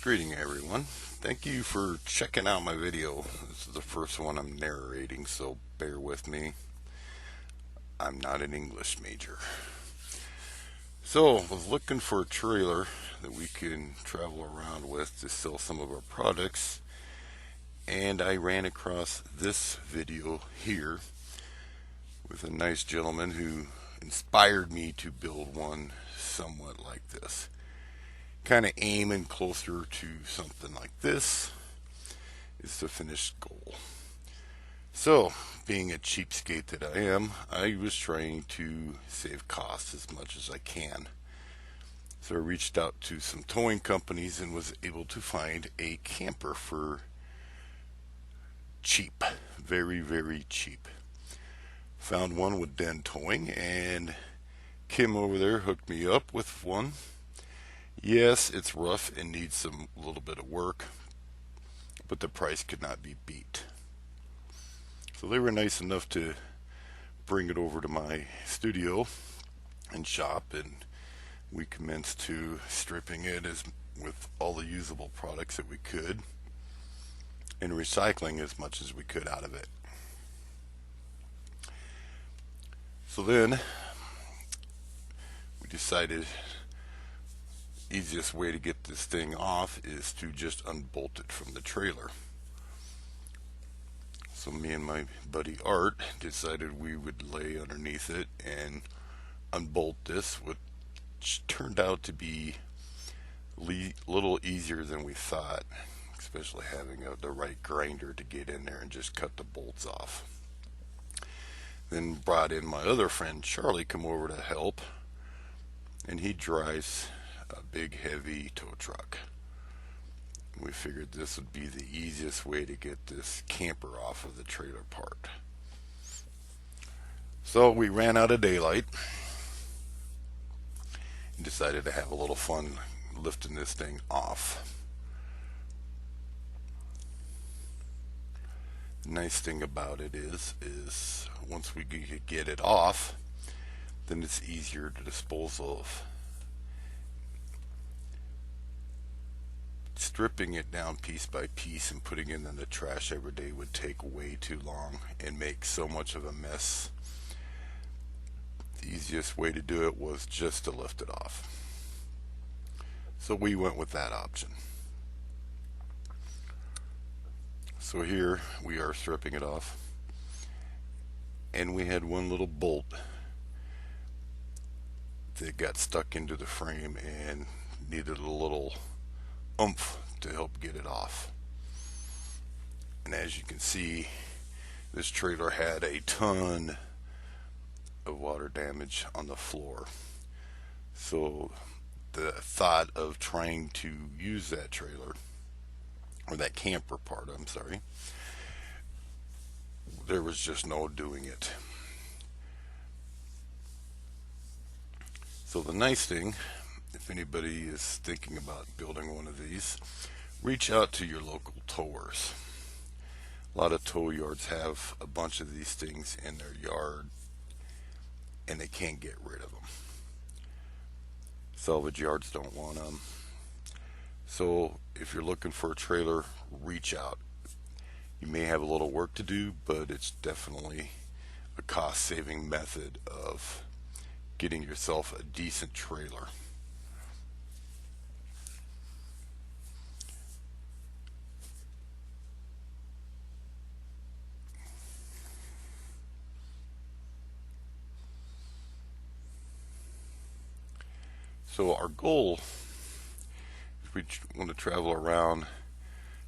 Greeting everyone. Thank you for checking out my video. This is the first one I'm narrating, so bear with me. I'm not an English major. So I was looking for a trailer that we can travel around with to sell some of our products, and I ran across this video here with a nice gentleman who inspired me to build one somewhat like this. Kind of aiming closer to something like this is the finished goal. So, being a cheapskate that I am, I was trying to save costs as much as I can. So I reached out to some towing companies and was able to find a camper for cheap. Very, very cheap. Found one with Den Towing, and Kim over there hooked me up with one. Yes, it's rough and needs a little bit of work, but the price could not be beat. So they were nice enough to bring it over to my studio and shop, and we commenced to stripping it with all the usable products that we could and recycling as much as we could out of it. So then we decided easiest way to get this thing off is to just unbolt it from the trailer. So me and my buddy Art decided we would lay underneath it and unbolt this, which turned out to be a little easier than we thought, especially having the right grinder to get in there and just cut the bolts off. Then brought in my other friend Charlie come over to help, and he drives a big heavy tow truck. We figured this would be the easiest way to get this camper off of the trailer park. So we ran out of daylight and decided to have a little fun lifting this thing off. The nice thing about it is once we get it off, then it's easier to dispose of. Stripping it down piece by piece and putting it in the trash every day would take way too long and make so much of a mess. The easiest way to do it was just to lift it off. So we went with that option. So here we are stripping it off, and we had one little bolt that got stuck into the frame and needed a little oomph to help get it off. And as you can see, this trailer had a ton of water damage on the floor. So the thought of trying to use that trailer, or that camper part, I'm sorry, there was just no doing it. So the nice thing, if anybody is thinking about building one of these, reach out to your local towers. A lot of tow yards have a bunch of these things in their yard and they can't get rid of them. Salvage yards don't want them. So if you're looking for a trailer, reach out. You may have a little work to do, but it's definitely a cost-saving method of getting yourself a decent trailer. So our goal is we want to travel around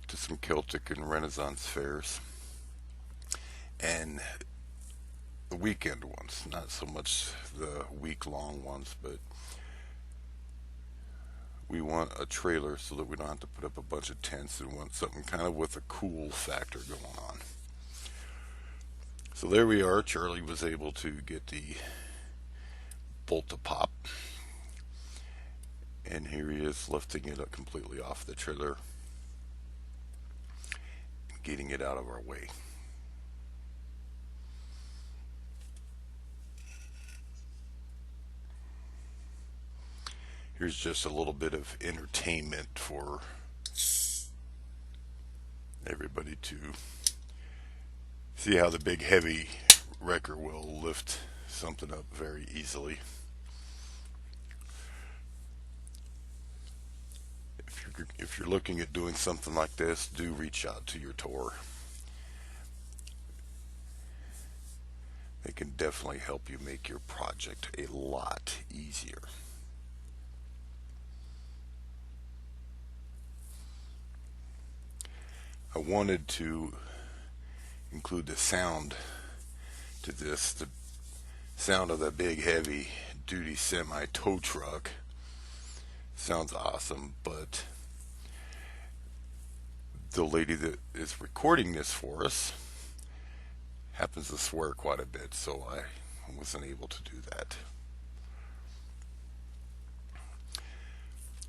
to some Celtic and Renaissance fairs, and the weekend ones, not so much the week-long ones, but we want a trailer so that we don't have to put up a bunch of tents, and want something kind of with a cool factor going on. So there we are. Charlie was able to get the bolt to pop, and here he is lifting it up completely off the trailer, getting it out of our way. Here's just a little bit of entertainment for everybody to see how the big heavy wrecker will lift something up very easily. If you're looking at doing something like this, do reach out to your tour. They can definitely help you make your project a lot easier. I wanted to include the sound to this, the sound of the big heavy duty semi tow truck. Sounds awesome, but the lady that is recording this for us happens to swear quite a bit, so I wasn't able to do that.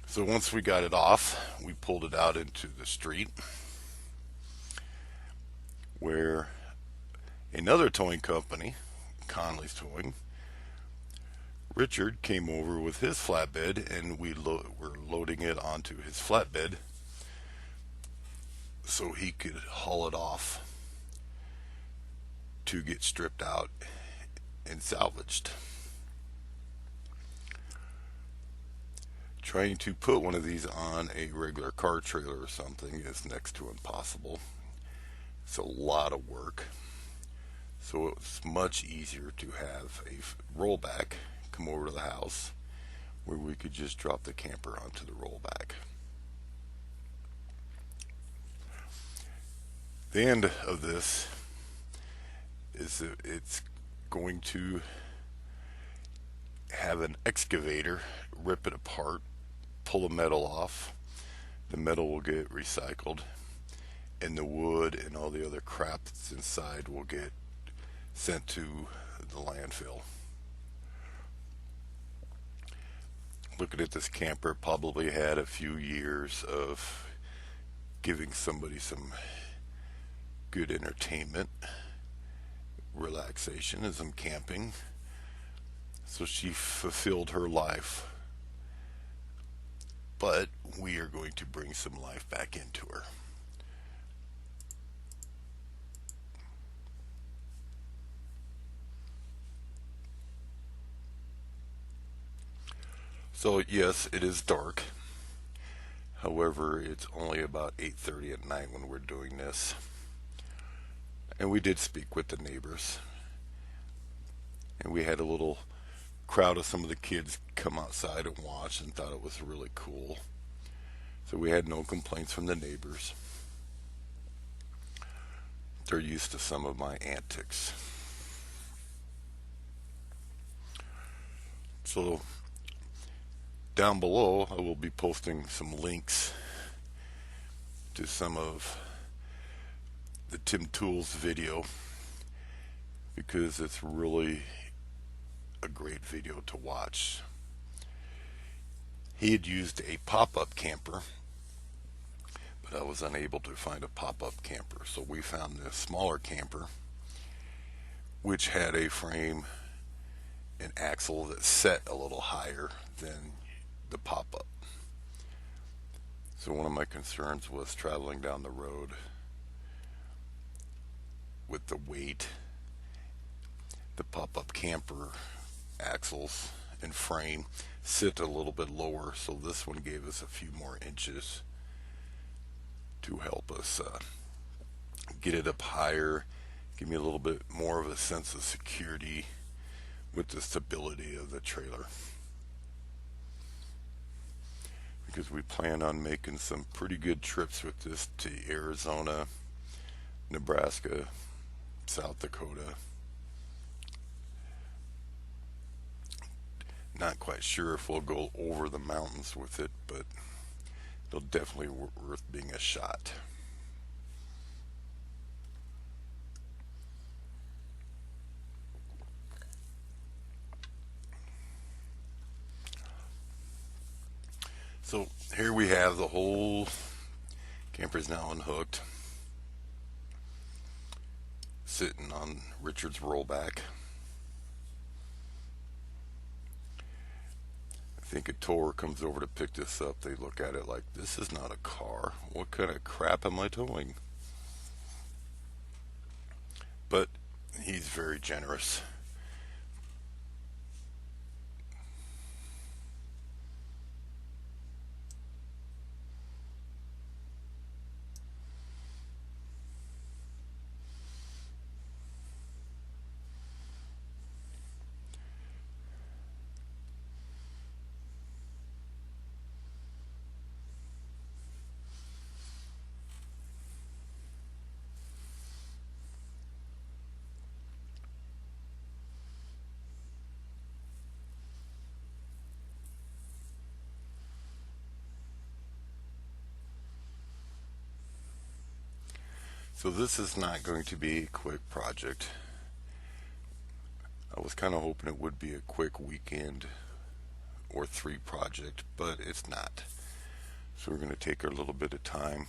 So once we got it off, we pulled it out into the street where another towing company, Conley's Towing, Richard came over with his flatbed, and we were loading it onto his flatbed so he could haul it off to get stripped out and salvaged. Trying to put one of these on a regular car trailer or something is next to impossible. It's a lot of work. So it's much easier to have a rollback come over to the house where we could just drop the camper onto the rollback. The end of this is that it's going to have an excavator rip it apart, pull the metal off. The metal will get recycled, and the wood and all the other crap that's inside will get sent to the landfill. Looking at this camper, probably had a few years of giving somebody some good entertainment, relaxation as I'm camping. So she fulfilled her life. But we are going to bring some life back into her. So yes, it is dark. However, it's only about 8:30 at night when we're doing this. And we did speak with the neighbors. And we had a little crowd of some of the kids come outside and watch and thought it was really cool. So we had no complaints from the neighbors. They're used to some of my antics. So down below, I will be posting some links to some of the Tim Tools video because it's really a great video to watch. He had used a pop-up camper, but I was unable to find a pop-up camper, so we found this smaller camper which had a frame and axle that set a little higher than the pop-up. So one of my concerns was traveling down the road with the weight. The pop-up camper axles and frame sit a little bit lower, so this one gave us a few more inches to help us get it up higher, give me a little bit more of a sense of security with the stability of the trailer. Because we plan on making some pretty good trips with this to Arizona, Nebraska, South Dakota. Not quite sure if we'll go over the mountains with it, but it'll definitely worth being a shot. So here we have the whole camper is now unhooked, sitting on Richard's rollback. I think a tower comes over to pick this up. They look at it like, this is not a car. What kind of crap am I towing? but he's very generous. So this is not going to be a quick project. I was kind of hoping it would be a quick weekend or 3 project, but it's not. So we're going to take our little bit of time.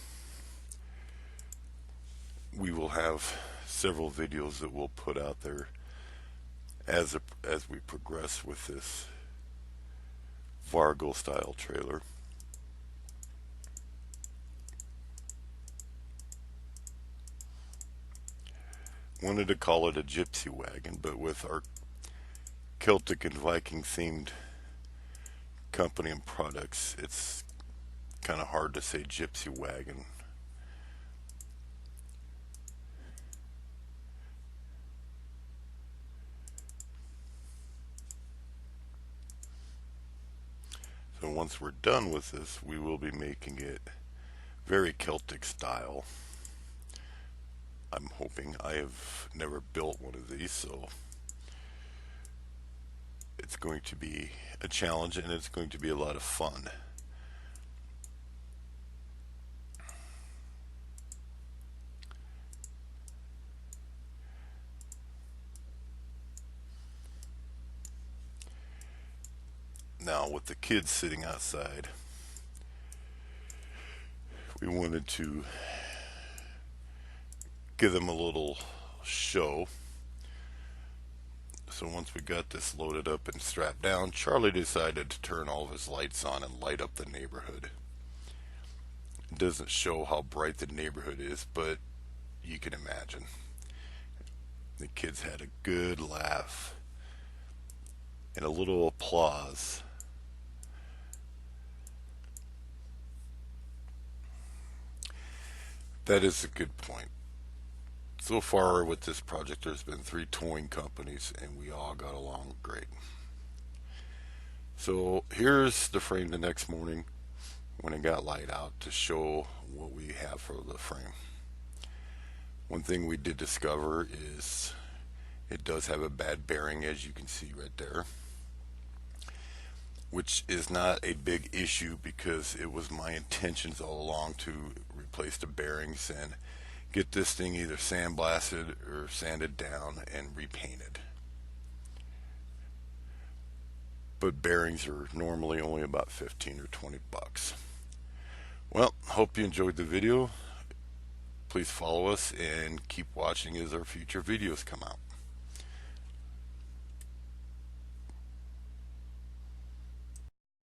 We will have several videos that we'll put out there as we progress with this Vargo style trailer. Wanted to call it a gypsy wagon, but with our Celtic and Viking themed company and products, it's kind of hard to say gypsy wagon. So once we're done with this, we will be making it very Celtic style. I'm hoping. I have never built one of these, so it's going to be a challenge and it's going to be a lot of fun. Now, with the kids sitting outside, we wanted to give them a little show. So once we got this loaded up and strapped down, Charlie decided to turn all of his lights on and light up the neighborhood. It doesn't show how bright the neighborhood is, but you can imagine. The kids had a good laugh and a little applause. That is a good point. So far with this project, there's been 3 towing companies and we all got along great. So here's the frame the next morning when it got light out to show what we have for the frame. One thing we did discover is it does have a bad bearing, as you can see right there, which is not a big issue because it was my intentions all along to replace the bearings and get this thing either sandblasted or sanded down and repainted. But bearings are normally only about 15 or 20 bucks. Well, hope you enjoyed the video. Please follow us and keep watching as our future videos come out.